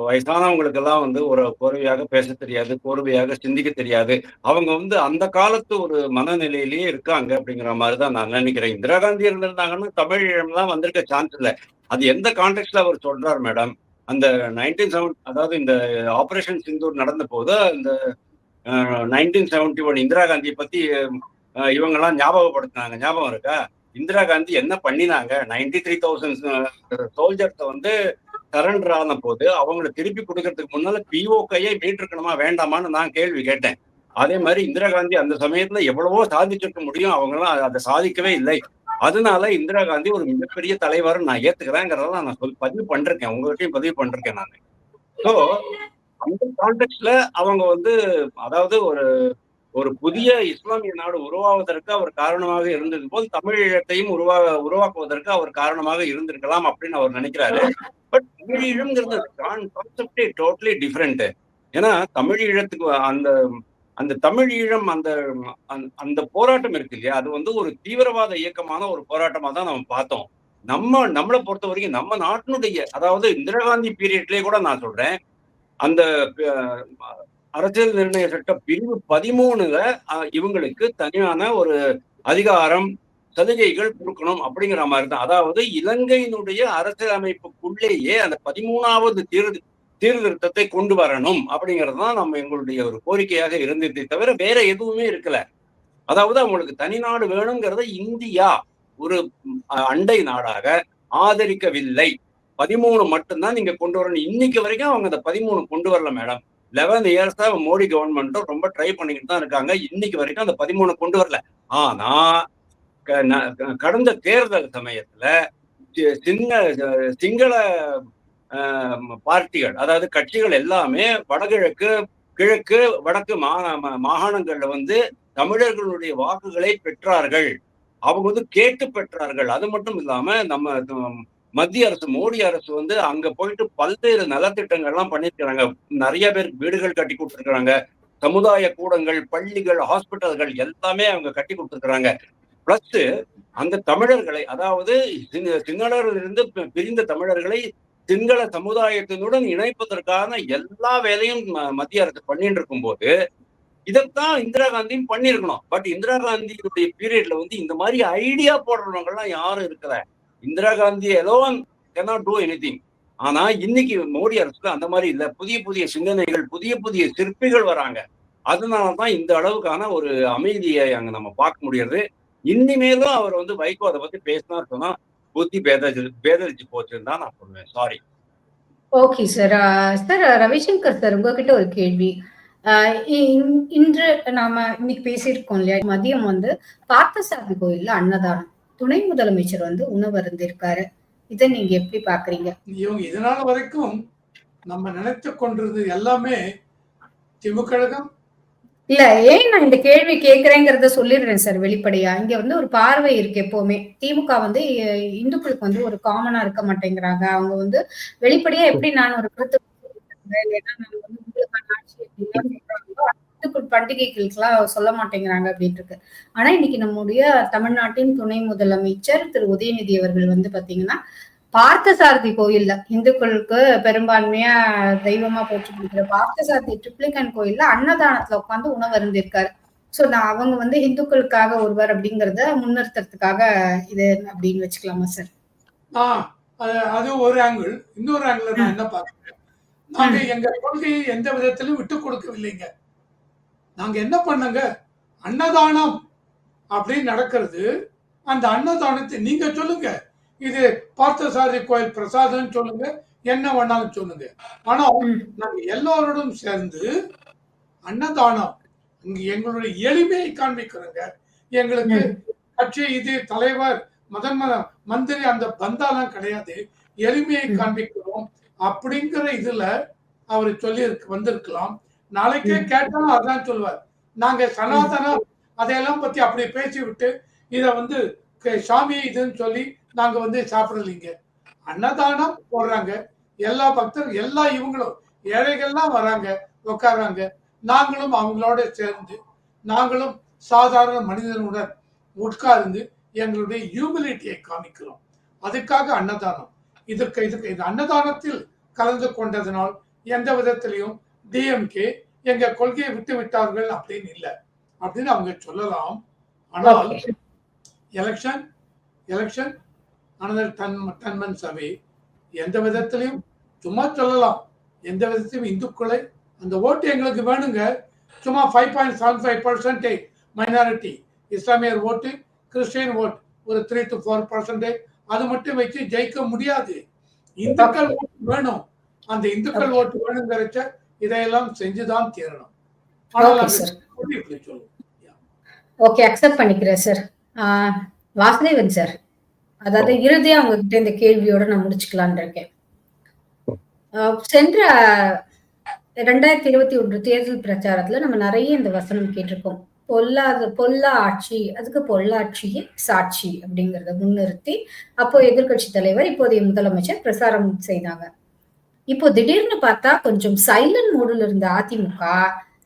வயசானவங்களுக்கு எல்லாம் வந்து ஒரு கோர்வையாக பேச தெரியாது, கோர்வையாக சிந்திக்க தெரியாது. அவங்க வந்து அந்த காலத்து ஒரு மனநிலையிலேயே இருக்காங்க அப்படிங்கிற மாதிரி தான் நான் நினைக்கிறேன். இந்திரா காந்தி இருந்திருந்தாங்கன்னா தமிழ் ஈழம்லாம் வந்திருக்க சான்ஸ் இல்லை. அது எந்த கான்டெக்ட்ல அவர் சொல்றாரு மேடம்? அந்த 1970, அதாவது இந்த ஆபரேஷன் சிந்தூர் நடந்த போது இந்த 1971 இந்திரா காந்தியை பத்தி இவங்கெல்லாம் ஞாபகப்படுத்தினாங்க. ஞாபகம் இருக்கா? இந்திரா காந்தி என்ன பண்ணினாங்க? 93,000 சோல்ஜர்ஸை வந்து சரண்டர் ஆன போது அவங்களை திருப்பி கொடுக்கறதுக்கு முன்னால பிஓகையை மீட்டிருக்கணுமா வேண்டாமான்னு நான் கேள்வி கேட்டேன். அதே மாதிரி இந்திரா காந்தி அந்த சமயத்துல எவ்வளவோ சாதிச்சிருக்க முடியும், அவங்கெல்லாம் அதை சாதிக்கவே இல்லை. அதனால இந்திரா காந்தி ஒரு மிகப்பெரிய தலைவர் நான் ஏத்துக்கிறேங்கிறதெல்லாம் நான் பதிவு பண்ணிருக்கேன், உங்ககிட்டயும் பதிவு பண்ணிருக்கேன் நான். ஸோ அந்த கான்டெக்ட்ல அவங்க வந்து, அதாவது ஒரு புதிய இஸ்லாமிய நாடு உருவாவதற்கு அவர் காரணமாக இருந்தது போல் தமிழ் ஈழத்தையும் உருவாக்குவதற்கு அவர் காரணமாக இருந்திருக்கலாம் அப்படின்னு அவர் நினைக்கிறாரு. பட் தமிழ் ஈழம்ங்கிறது கான்செப்டே டோட்டலி டிஃப்ரெண்ட். ஏன்னா தமிழ் ஈழத்துக்கு அந்த தமிழ் ஈழம் அந்த போராட்டம் இருக்கு இல்லையா, அது வந்து ஒரு தீவிரவாத இயக்கமான ஒரு போராட்டமா தான் நம்ம பார்த்தோம். நம்மளை பொறுத்த வரைக்கும் நம்ம நாட்டினுடைய, அதாவது இந்திரா காந்தி பீரியட்லயே கூட நான் சொல்றேன், அந்த அரசியல் நிர்ணய சட்ட பிரிவு 13ல இவங்களுக்கு தனியான ஒரு அதிகாரம் சலுகைகள் கொடுக்கணும் அப்படிங்கிற மாதிரி தான். அதாவது இலங்கையினுடைய அரசியல் அமைப்புக்குள்ளேயே அந்த 13வது சீர்திருத்தத்தை கொண்டு வரணும் அப்படிங்கிறது தான் நம்ம எங்களுடைய ஒரு கோரிக்கையாக இருந்ததை தவிர வேற எதுவுமே இருக்கல. அதாவது அவங்களுக்கு தனிநாடு வேணுங்கிறத இந்தியா ஒரு அண்டை நாடாக ஆதரிக்கவில்லை. 13 மட்டும்தான் நீங்க கொண்டு வரணும். இன்னைக்கு வரைக்கும் அவங்க அந்த 13 கொண்டு வரல மேடம். 11 இயர்ஸா மோடி கவர்மெண்ட்டும் ரொம்ப ட்ரை பண்ணிக்கிட்டு தான் இருக்காங்க. இன்னைக்கு வரைக்கும் அந்த 13 கொண்டு வரல. ஆனா கடந்த தேர்தல் சமயத்துல சிங்கள பார்ட்டிகள், அதாவது கட்சிகள் எல்லாமே வடகிழக்கு, கிழக்கு, வடக்கு மாகாணங்கள்ல வந்து தமிழர்களுடைய வாக்குகளை பெற்றார்கள். அவங்க வந்து கேட்டு பெற்றார்கள். அது மட்டும் இல்லாம நம்ம மத்திய அரசு, மோடி அரசு வந்து அங்க போயிட்டு பல்வேறு நலத்திட்டங்கள்லாம் பண்ணிருக்கிறாங்க. நிறைய பேர் வீடுகள் கட்டி கொடுத்துருக்காங்க, சமுதாய கூடங்கள், பள்ளிகள், ஹாஸ்பிட்டல்கள் எல்லாமே அவங்க கட்டி கொடுத்துருக்காங்க. பிளஸ் அந்த தமிழர்களை, அதாவது சிங்களரிலிருந்து பிரிந்த தமிழர்களை சிங்கள சமுதாயத்தினுடன் இணைப்பதற்கான எல்லா வேலையும் மத்திய அரசு பண்ணிட்டு இருக்கும் போது இதைத்தான் இந்திரா காந்தியும் பண்ணிருக்கணும். பட் இந்திரா காந்தியுடைய பீரியட்ல வந்து இந்த மாதிரி ஐடியா போடுறவங்க எல்லாம் யாரும் இருக்கல. Indira Gandhi alone cannot do anything. ஆனா இன்னைக்கு மோடி அரசுல அந்த மாதிரி இல்ல. புதிய புதிய சிந்தனைகள், புதிய புதிய சிற்பிகள் வராங்க. அதனாலதான் இந்த அளவுக்கான ஒரு அமைதியை அங்க நம்ம பார்க்க முடியறது. இனிமேலும் அவர் வந்து வைகோ அதை பத்தி பேசினா சொன்னா புத்தி பேதரிச்சு போச்சுன்னு தான் நான் சொல்லுவேன். Sorry. Okay sir. Sir Ravishankar sir, உங்ககிட்ட ஒரு கேள்வி. இன்று நாம இன்னைக்கு பேசியிருக்கோம் இல்லையா, மதியம் வந்து பார்த்தசாரதி கோயில்ல அன்னதானம், துணை முதலமைச்சர் வந்து உணவு அருந்திருக்காரு. இதை நீங்க எப்படி பாக்குறீங்க? இவங்க இதனால வரைக்கும் நம்ம நினைத்து கொண்டிருந்தது எல்லாமே திமுக இல்ல, ஏன் நான் இந்த கேள்வி கேட்கிறேங்கிறத சொல்லிடுறேன் சார் வெளிப்படையா. இங்க வந்து ஒரு பார்வை இருக்கு எப்பவுமே. திமுக வந்து இந்துக்களுக்கு வந்து ஒரு காமனா இருக்க மாட்டேங்கிறாங்க. அவங்க வந்து வெளிப்படையா எப்படி நான் ஒரு கருத்து உங்களுக்கான ஆட்சி அப்படின்லாம் சொல்றாங்களோ, இந்துக்கள் பண்டிகைகளுக்கு எல்லாம் சொல்ல மாட்டேங்கிறாங்க அப்படின்னு இருக்கு. ஆனா இன்னைக்கு நம்முடைய தமிழ்நாட்டின் துணை முதலமைச்சர் திரு உதயநிதி அவர்கள் வந்து பாத்தீங்கன்னா பார்த்தசாரதி கோயில்ல, இந்துக்களுக்கு பெரும்பான்மையா தெய்வமா போற்றி பிடிக்கிற பார்த்தசாரதி ட்ரிப்ளிகன் கோயில்ல அன்னதானத்துல உட்காந்து உணவு அருந்திருக்காரு. சோ நான் அவங்க வந்து இந்துக்களுக்காக ஒருவர் அப்படிங்கறத முன்னிறுத்துறதுக்காக இது அப்படின்னு வச்சுக்கலாமா சார்? அது ஒரு ஆங்கிள். இன்னொரு ஆங்கிள் நான் என்ன பாக்குறேன், நாங்க எங்க கொள்கையை எந்த விதத்திலும் விட்டு கொடுக்கவில்லைங்க. நாங்க என்ன பண்ணங்க, அன்னதானம் அப்படின்னு நடக்கிறது. அந்த அன்னதானத்தை நீங்க சொல்லுங்க, இது பார்த்தசாரதி கோயில் பிரசாதம் சொல்லுங்க, என்ன வேணாலும் சொல்லுங்க. ஆனா நாங்க எல்லோரோடும் சேர்ந்து அன்னதானம், இங்க எங்களுடைய எளிமையை காண்பிக்கிறோங்க. எங்களுக்கு கட்சி இது தலைவர் மந்திரி அந்த பந்தாலாம் கிடையாது, எளிமையை காண்பிக்கிறோம் அப்படிங்கிற இதுல அவர் சொல்லி வந்திருக்கலாம். நாளைக்கே கேட்டாலும் அதான் சொல்லுவார். நாங்க சனாதனம் அதையெல்லாம் பத்தி அப்படி பேசி விட்டு இத வந்து சாமி இதுன்னு சொல்லி நாங்க வந்து சாப்பிடலீங்க. அன்னதானம் போடுறாங்க, எல்லா பக்தர் எல்லா இவங்களும் ஏழைகள்லாம் வராங்க, உட்கார்றாங்க. நாங்களும் அவங்களோட சேர்ந்து நாங்களும் சாதாரண மனிதனுடன் உட்கார்ந்து எங்களுடைய ஹியூமிலிட்டியை காமிக்கிறோம். அதுக்காக அன்னதானம். இதுக்கு அன்னதானத்தில் கலந்து கொண்டதனால் எந்த விதத்திலையும் டிஎம்கே எங்க கொள்கையை விட்டு விட்டார்கள் அப்படின்னு இல்லை அப்படின்னு அவங்க சொல்லலாம். ஆனால் எலெக்ஷன் தன்மன் சபை எந்த விதத்திலையும் சும்மா சொல்லலாம், எந்த விதத்திலும் இந்துக்களை அந்த ஓட்டு எங்களுக்கு வேணுங்க. சும்மா 5.75% மைனாரிட்டி இஸ்லாமியர் ஓட்டு, கிறிஸ்டியன் ஓட்டு ஒரு 3 to 4% அது மட்டும் வச்சு ஜெயிக்க முடியாது. இந்துக்கள் ஓட்டு வேணும். அந்த இந்துக்கள் ஓட்டு வேணுங்கிறச்ச இதையெல்லாம் செஞ்சுதான் தீரணும். ஓகே, அக்செப்ட் பண்ணிக்கிறேன் சார். வாசுதேவன் சார், அதாவது இறுதியா உங்ககிட்ட இந்த கேள்வியோட நான் முடிச்சுக்கலான் இருக்கேன். சென்ற 2021 தேர்தல் பிரச்சாரத்துல நம்ம நிறைய இந்த வசனம் கேட்டிருக்கோம். பொல்லா ஆட்சி, அதுக்கு பொள்ளாட்சியே சாட்சி அப்படிங்கறத முன்னிறுத்தி அப்போ எதிர்கட்சி தலைவர் இப்போதைய முதலமைச்சர் பிரசாரம் செய்தாங்க. இப்போ திடீர்னு பார்த்தா கொஞ்சம் சைலண்ட் மோடுல இருந்த அதிமுக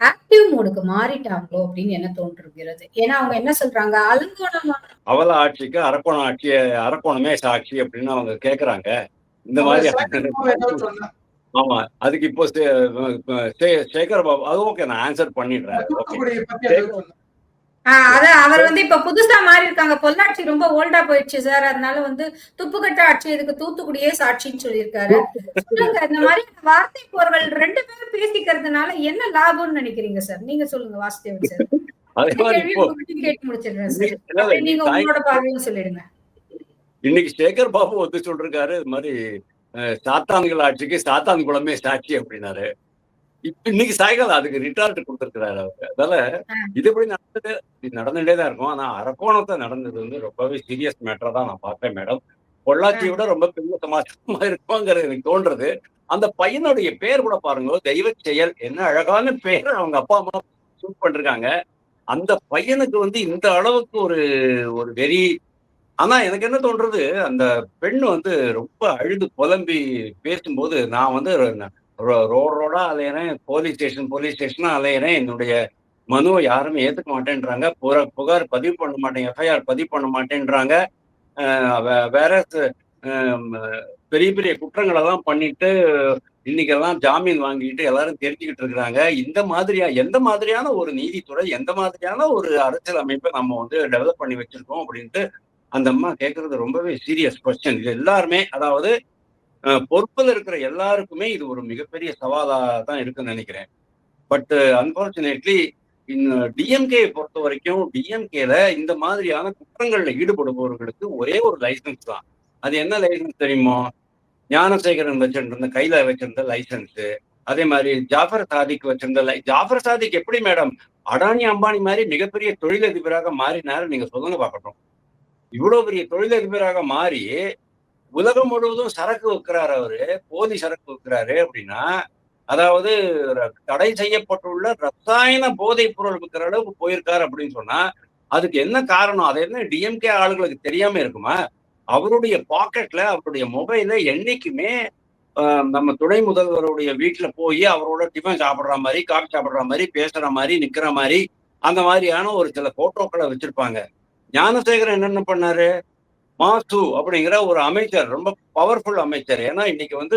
ஆக்டிவ் மோடுக்கு மாறிட்டாங்களோ அப்படின்னு என்ன தோன்றுகிறது. ஏன்னா அவங்க என்ன சொல்றாங்க, அவல ஆட்சிக்கு அரக்கோணமே சாட்சி அப்படின்னு அவங்க கேக்குறாங்க. இந்த மாதிரி ஆமா, அதுக்கு இப்போ சேகர் பாபு அது ஓகே, நான் ஆன்சர் பண்ணிடுறேன். அவர் வந்து இப்ப புதுசா மாறி இருக்காங்க. பொள்ளாட்சி ரொம்ப ஓல்டா போயிடுச்சு சார், அதனால வந்து துப்புக்கட்ட ஆட்சி இதுக்கு தூத்துக்குடியே சாட்சின்னு சொல்லியிருக்காரு. சொல்லுங்க, இந்த மாதிரி வார்த்தை போர்கள் 2 பேரும் பேசிக்கிறதுனால என்ன லாபம்னு நினைக்கிறீங்க சார்? நீங்க சொல்லுங்க வாசுதேவன் சார். கேட்டு முடிச்சிடுறேன் சார், நீங்க உங்களோட பார்வையும் சொல்லிடுங்க. இன்னைக்கு சேகர் பாபு வந்து சொல்றாரு, இது மாதிரி சாத்தான்கள் ஆட்சிக்கு சாத்தான் குளமே சாட்சி அப்படின்னாரு. இன்னைக்கு சாயங்காலம் அதுக்கு ரிட்டார்ட் கொடுத்திருக்கிறாரு அவரு. அதனால இது எப்படி நடந்துட்டே தான் இருக்கும். ஆனா அரக்கோணத்தை நடந்தது வந்து ரொம்பவே சீரியஸ் மேட்டரா தான் நான் பார்த்தேன் மேடம். பொள்ளாச்சியை விட ரொம்ப பெரிய சமாச்சாரமா இருக்குங்கிறது எனக்கு தோன்றது. அந்த பையனுடைய பேர் கூட பாருங்க, தெய்வ செயல், என்ன அழகான பேர் அவங்க அப்பா அம்மா சூட் பண்ணிருக்காங்க. அந்த பையனுக்கு வந்து இந்த அளவுக்கு ஒரு வெறி. ஆனா எனக்கு என்ன தோன்றது, அந்த பெண் வந்து ரொம்ப அழுது புலம்பி பேசும்போது நான் வந்து ரோடா அலையிறேன், போலீஸ் ஸ்டேஷனா அலையிறேன், என்னுடைய மனுவை யாருமே ஏத்துக்க மாட்டேன்றாங்க, புகார் பதிவு பண்ண மாட்டேன், எஃப்ஐஆர் பதிவு பண்ண மாட்டேன்றாங்க. வேற பெரிய பெரிய குற்றங்கள் எல்லாம் பண்ணிட்டு இன்னைக்கெல்லாம் ஜாமீன் வாங்கிட்டு எல்லாரும் தெரிஞ்சுக்கிட்டு இருக்கிறாங்க. இந்த மாதிரியா எந்த மாதிரியான ஒரு நீதித்துறை, எந்த மாதிரியான ஒரு அரசியல் அமைப்பை நம்ம வந்து டெவலப் பண்ணி வச்சிருக்கோம் அப்படின்ட்டு அந்த அம்மா கேட்கறது ரொம்பவே சீரியஸ் கொஸ்டின். இது எல்லாருமே அதாவது பொறுப்புல இருக்கிற எல்லாருக்குமே இது ஒரு மிகப்பெரிய சவாலா தான் இருக்குன்னு நினைக்கிறேன். பட் அன்பார்ச்சுனேட்லி டிஎம்கே பொறுத்த வரைக்கும் டிஎம்கேல இந்த மாதிரியான குற்றங்கள்ல ஈடுபடுபவர்களுக்கு ஒரே ஒரு லைசன்ஸ் தான். அது என்ன லைசன்ஸ் தெரியுமோ? ஞானசேகரன் வச்சிருந்த கையில வச்சிருந்த லைசன்ஸ். அதே மாதிரி ஜாஃபர் சாதிக் வச்சிருந்த ஜாஃபர் சாதிக் எப்படி மேடம் அடானி அம்பானி மாதிரி மிகப்பெரிய தொழிலதிபராக மாறினாரு நீங்க சொல்லுங்க பார்க்கட்டும். இவ்வளவு பெரிய தொழிலதிபராக மாறி உலகம் முழுவதும் சரக்கு விற்கிறாரு அவரு, போலி சரக்கு விற்கிறாரு அப்படின்னா, அதாவது தடை செய்யப்பட்டுள்ள ரசாயன போதைப் பொருள் விற்கிற அளவுக்கு போயிருக்காரு அப்படின்னு சொன்னா அதுக்கு என்ன காரணம்? அது என்ன டிஎம்கே ஆளுகளுக்கு தெரியாம இருக்குமா? அவருடைய பாக்கெட்ல அவருடைய மொபைல்ல என்னைக்குமே நம்ம துணை முதல்வருடைய வீட்டுல போய் அவரோட டிஃபன் சாப்பிடுற மாதிரி, காஃபி சாப்பிடுற மாதிரி, பேசுற மாதிரி, நிக்கிற மாதிரி, அந்த மாதிரியான ஒரு சில போட்டோக்களை வச்சிருப்பாங்க. ஞானசேகரன் என்னென்ன பண்ணாரு? மாசு அப்படிங்கிற ஒரு அமைச்சர், ரொம்ப பவர்ஃபுல் அமைச்சர். ஏன்னா இன்னைக்கு வந்து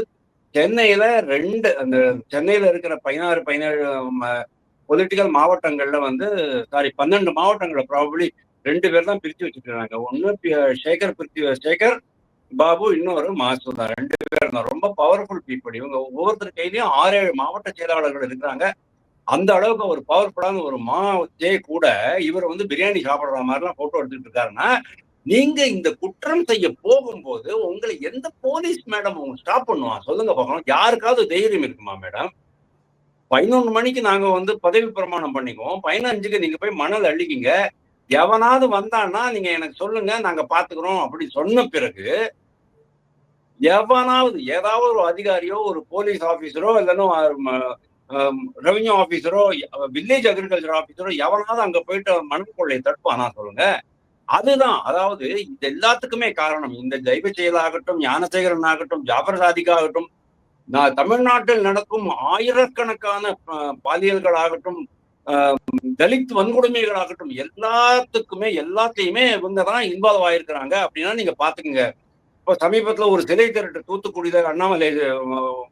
சென்னையில அந்த சென்னையில இருக்கிற 17 பொலிட்டிக்கல் மாவட்டங்கள்ல வந்து 12 மாவட்டங்களை ப்ராபபிளி 2 பேர் தான் பிரிச்சு வச்சுருக்காங்க. ஒன்னு சேகர் பாபு, இன்னொரு மாசு தான். 2 பேர் தான் ரொம்ப பவர்ஃபுல் பீப்புள். இவங்க ஒவ்வொருத்தர் கையிலயும் 6-7 மாவட்ட செயலாளர்கள் இருக்கிறாங்க. அந்த அளவுக்கு ஒரு பவர்ஃபுல்லான ஒரு கூட இவர் வந்து பிரியாணி சாப்பிடுற மாதிரிலாம் போட்டோ எடுத்துட்டு இருக்காருன்னா, நீங்க இந்த குற்றம் செய்ய போகும்போது உங்களை எந்த போலீஸ் மேடம் ஸ்டாப் பண்ணுவான் சொல்லுங்க பார்க்கலாம். யாருக்காவது தைரியம் இருக்குமா மேடம்? 11 மணிக்கு நாங்க வந்து பதவி பிரமாணம் பண்ணிக்குவோம், 15க்கு நீங்க போய் மணல் அள்ளிக்கிங்க, எவனாவது வந்தான்னா நீங்க எனக்கு சொல்லுங்க, நாங்க பாத்துக்கிறோம் அப்படி சொன்ன பிறகு எவனாவது ஏதாவது ஒரு அதிகாரியோ, ஒரு போலீஸ் ஆபீசரோ, இல்லைன்னா ரெவன்யூ ஆபீசரோ, வில்லேஜ் அக்ரிகல்ச்சர் ஆபீசரோ எவனாவது அங்க போயிட்டு மணல் கொள்ளையை தடுப்பானா சொல்லுங்க? அதுதான், அதாவது இது எல்லாத்துக்குமே காரணம் இந்த தெய்வ செயலாகட்டும், ஞானசேகரன் ஆகட்டும், ஜாஃபர் சாதிக் ஆகட்டும், தமிழ்நாட்டில் நடக்கும் ஆயிரக்கணக்கான பாலியல்களாகட்டும், தலித் வன்கொடுமைகளாகட்டும், எல்லாத்தையுமே இவங்க தான் இன்வால்வ் ஆயிருக்கிறாங்க அப்படின்னா நீங்க பாத்துக்கோங்க. இப்ப சமீபத்துல ஒரு சிலை திருட்டு தூத்துக்குடியில அண்ணாமலை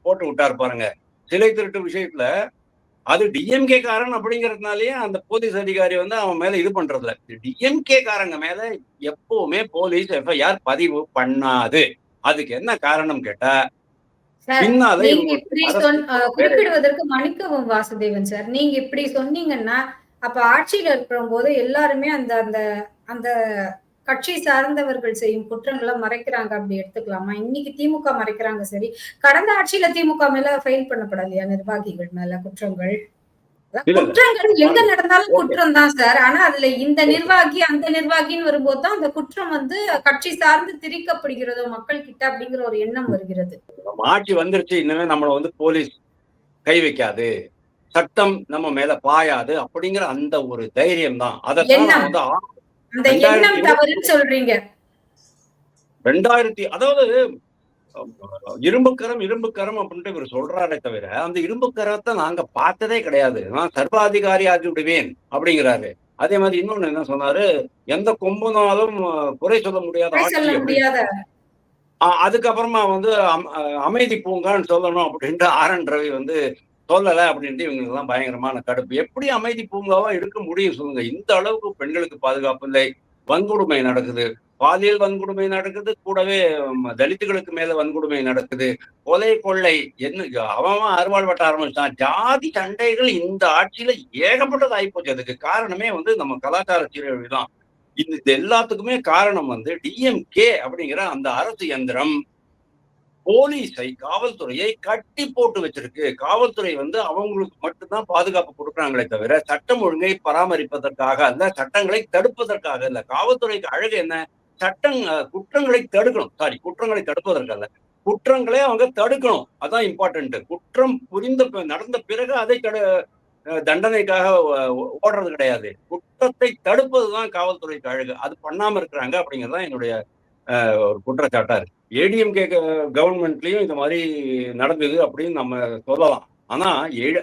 போட்டு விட்டாரு பாருங்க. சிலை திருட்டு விஷயத்துல அது டிஎம்கே காரன் அப்படிங்கிறதுனாலயே அந்த போலீஸ் அதிகாரி வந்து அவன் மேல இது பண்றதுல. டிஎம்கே காரங்க மேல எப்பவுமே போலீஸ் எஃப்ஐஆர் பதிவு பண்ணாது. அதுக்கு என்ன காரணம் கேட்டா, பின்னால குறிப்பிடுவதற்கு மன்னிக்கவும் வாசுதேவன் சார், நீங்க இப்படி சொன்னீங்கன்னா அப்ப ஆட்சியில இருக்கிற போது எல்லாருமே அந்த அந்த அந்த கட்சி சார்ந்தவர்கள் செய்யும் குற்றங்களை மறைக்கிறாங்க அப்படி எடுத்துக்கலாமா? இன்னைக்கு திமுக மறைக்கிறாங்க சரி, கடந்த ஆட்சியில திமுக மேல ஃபைல் பண்ணப்படலையா நிர்வாகிகள் மேல குற்றங்கள்? குற்றங்கள் எங்க நடந்தாலும் குற்றம் தான் சார். ஆனா அதுல இந்த நிர்வாகி அந்த நிர்வாகின்னு வரும்போது தான் அந்த குற்றம் வந்து கட்சி சார்ந்து திரிக்கப்படுகிறதோ மக்கள் கிட்ட அப்படிங்கிற ஒரு எண்ணம் வருகிறது. ஆட்சி வந்துருச்சு, இனிமே நம்மள வந்து போலீஸ் கை வைக்காது, சட்டம் நம்ம மேல பாயாது அப்படிங்கிற அந்த ஒரு தைரியம் தான். அதான் அந்த எண்ணம் தவறுன்னு சொல்றீங்க. 2000 அதாவது இரும்புக்கரம் அப்படின்ட்டு இவர் சொல்றாரே தவிர அந்த இரும்புக்கரத்தை நாங்க பார்த்ததே கிடையாது. நான் சர்வாதிகாரி ஆகி விடுவேன் அப்படிங்கிறாரு. அதே மாதிரி இன்னொன்னு என்ன சொன்னாரு, எந்த கொம்புனாலும் குறை சொல்ல முடியாத அதுக்கப்புறமா வந்து அமைதி பூங்கான்னு சொல்லணும் அப்படின்ட்டு ஆர்.என். ரவி வந்து சொல்லலை அப்படின்ட்டு இவங்களுக்கு எல்லாம் பயங்கரமான கடுப்பு. எப்படி அமைதி பூங்காவா இருக்க முடியும் சொல்லுங்க? இந்த அளவுக்கு பெண்களுக்கு பாதுகாப்பு இல்லை, வன்கொடுமை நடக்குது, பாலியல் வன்கொடுமை நடக்குது, கூடவே தலித்துகளுக்கு மேல வன்கொடுமை நடக்குது, கொலை கொள்ளை, என்ன அவன் அறுவாள் வெட்ட ஆரம்பிச்சான். ஜாதி சண்டைகள் இந்த ஆட்சியில ஏகப்பட்டது ஆயிப்போச்சு. அதுக்கு காரணமே வந்து நம்ம கலாச்சார சீரழிவுதான். இது எல்லாத்துக்குமே காரணம் வந்து டிஎம்கே அப்படிங்கிற அந்த அரசு இயந்திரம் போலீஸை, காவல்துறையை கட்டி போட்டு வச்சிருக்கு. காவல்துறை வந்து அவங்களுக்கு மட்டும்தான் பாதுகாப்பு கொடுக்குறாங்களே தவிர சட்டம் ஒழுங்கை பராமரிப்பதற்காக அல்ல, சட்டங்களை தடுப்பதற்காக இல்ல. காவல்துறைக்கு அழகு என்ன? குற்றங்களை தடுக்கணும். குற்றங்களை தடுப்பதற்கு அல்ல, குற்றங்களை அவங்க தடுக்கணும். அதான் இம்பார்ட்டன்ட். குற்றம் நடந்த பிறகு அதை தண்டனைக்காக ஓடுறது கிடையாது. குற்றத்தை தடுப்பதுதான் காவல்துறைக்கு அழகு. அது பண்ணாம இருக்கிறாங்க அப்படிங்கிறதுதான் என்னுடைய ஒரு குற்றச்சாட்டா இருக்கு. ஏடிஎம்கே கவர்மெண்ட்லயும் இந்த மாதிரி நடந்தது அப்படின்னு நம்ம சொல்லலாம். ஆனா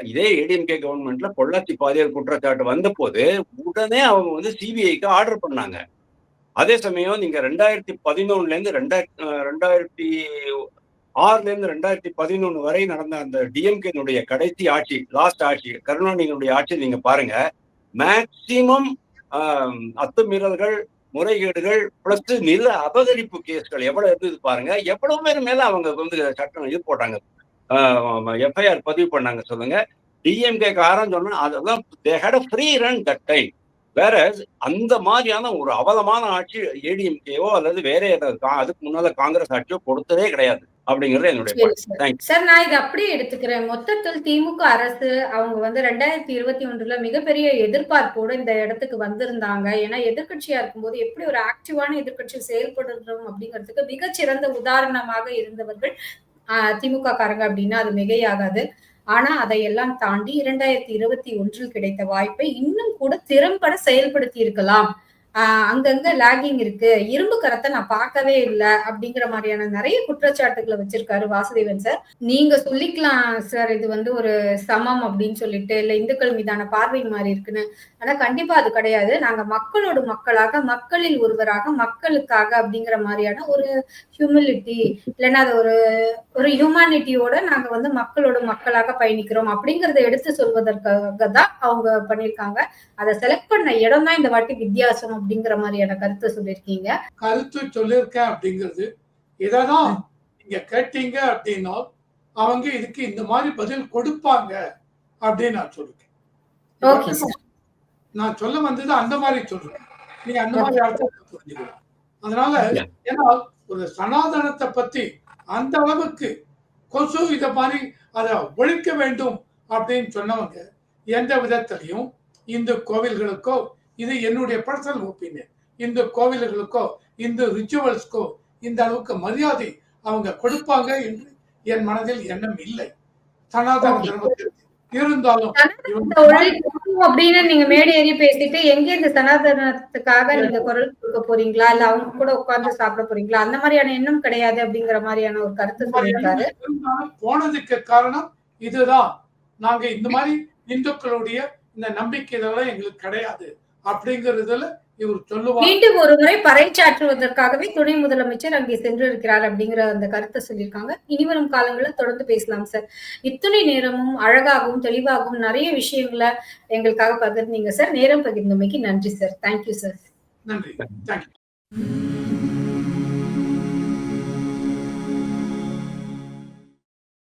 இதே ஏடிஎம்கே கவர்மெண்ட்ல பொள்ளாச்சி பாலியல் குற்றச்சாட்டு வந்த போது உடனே அவங்க வந்து சிபிஐக்கு ஆர்டர் பண்ணாங்க. அதே சமயம் நீங்க 2011 இருந்து 6ல இருந்து 2011 வரை நடந்த அந்த டிஎம்கேனுடைய கடைசி ஆட்சி, லாஸ்ட் ஆட்சி, கருணாநிதியினுடைய ஆட்சி நீங்க பாருங்க. மேக்சிமம் அத்துமீறல்கள், முறைகேடுகள் பிளஸ் நில அபகரிப்பு கேஸ்கள் எவ்வளவு இருந்தது பாருங்க. எவ்வளவு பேர் மேல அவங்க வந்து சட்டம் இது போட்டாங்க, எஃப்ஐஆர் பதிவு பண்ணாங்க சொல்லுங்க. டிஎம்கே காரன் சொன்னா அதெல்லாம் they had a free run that time. வேற அந்த மாதிரியான ஒரு அவலமான ஆட்சி ஏடிஎம்கேவோ அல்லது வேற அதுக்கு முன்னால காங்கிரஸ் ஆட்சியோ கொடுத்ததே கிடையாது அப்படிங்கிறது என்னுடைய. சார், நான் இதை அப்படியே எடுத்துக்கிறேன். மொத்தத்தில் திமுக அரசு அவங்க வந்து 2021 மிகப்பெரிய எதிர்பார்ப்போட இந்த இடத்துக்கு வந்திருந்தாங்க. ஏன்னா எதிர்கட்சியா இருக்கும்போது எப்படி ஒரு ஆக்டிவான எதிர்கட்சி செயல்படுறோம் அப்படிங்கிறதுக்கு மிகச்சிறந்த உதாரணமாக இருந்தவர்கள் திமுக காரங்க அப்படின்னா அது மிகையாகாது. ஆனா அதையெல்லாம் தாண்டி 2021 கிடைத்த வாய்ப்பை இன்னும் கூட திறம்பட செயல்படுத்தி இருக்கலாம். அங்கங்க லாகிங் இருக்கு, இரும்பு கரத்தை நான் பார்க்கவே இல்லை அப்படிங்கிற மாதிரியான நிறைய குற்றச்சாட்டுகளை வச்சிருக்காரு வாசுதேவன் சார். நீங்க சொல்லிக்கலாம் சார் இது வந்து ஒரு சமம் அப்படின்னு சொல்லிட்டு, இல்ல இந்துக்கள் மீதான பார்வை மாறி இருக்குன்னு. ஆனா கண்டிப்பா அது கிடையாது. நாங்க மக்களோடு மக்களாக, மக்களில் ஒருவராக, மக்களுக்காக அப்படிங்கிற மாதிரியான ஒரு ஹியூமிலிட்டி இல்லைன்னா அது ஒரு ஹியூமானிட்டியோட நாங்க வந்து மக்களோட மக்களாக பயணிக்கிறோம் அப்படிங்கறத எடுத்து சொல்வதற்காக தான் அவங்க பண்ணிருக்காங்க. அதை செலக்ட் பண்ண இடம் தான் இந்த வாட்டி வித்தியாசம் அப்படிங்கிற மாதிரியான கருத்தை சொல்லியிருக்கீங்க. கருத்து சொல்லியிருக்கேன் அப்படிங்கிறது இததான் நீங்க கேட்டீங்க அப்படின்னா அவங்க இதுக்கு இந்த மாதிரி பதில் கொடுப்பாங்க அப்படின்னு நான் சொல்லுவேன். நான் சொல்ல வந்தது அந்த மாதிரி சொல்றேன், நீங்க அந்த மாதிரி அர்த்தத்தை புரிஞ்சுக்கலாம். அதனால ஏன்னா ஒரு சனாதனத்தை பத்தி அந்த அளவுக்கு கொசு இத மாதிரி அதை ஒழிக்க வேண்டும் அப்படின்னு சொன்னவங்க எந்த விதத்திலையும் இந்து கோவில்களுக்கோ, இது என்னுடைய பர்சனல் ஒப்பீனியன், இந்து கோவில்களுக்கோ இந்து ரிச்சுவல்ஸ்க்கோ இந்த அளவுக்கு மரியாதை அவங்க கொடுப்பாங்க என்று என் மனதில் எண்ணம் இல்லை. சனாதன தர்மத்திற்கு இருந்தாலும் அப்படின்னு நீங்க மேடை ஏறி பேசிட்டு எங்க இந்த சனாதனத்துக்காக நீங்க குரல் கொடுக்க போறீங்களா, இல்ல அவங்க கூட உட்கார்ந்து சாப்பிட போறீங்களா, அந்த மாதிரியான எண்ணம் கிடையாது அப்படிங்கிற மாதிரியான ஒரு கருத்து சொல்லியிருக்காரு. போனதுக்கு காரணம் இதுதான், நாங்க இந்த மாதிரி இந்துக்களுடைய இந்த நம்பிக்கை இதெல்லாம் எங்களுக்கு கிடையாது அப்படிங்கறதுல இவர் சொல்லுவார். மீண்டும் ஒரு முறை பறைச்சாற்றுவதற்காகவே துணை முதலமைச்சர் அங்கே சென்று இருக்கிறார் அப்படிங்கிற அந்த கருத்தை சொல்லியிருக்காங்க. இனிவரும் காலங்களில் தொடர்ந்து பேசலாம் சார். இத்துணை நேரமும் அழகாகவும் தெளிவாகவும் நிறைய விஷயங்களை எங்களுக்காக பகிர்ந்தீங்க சார். நேரம் பகிர்ந்தமைக்கு நன்றி சார். Thank you sir. நன்றி. தேங்க்யூ.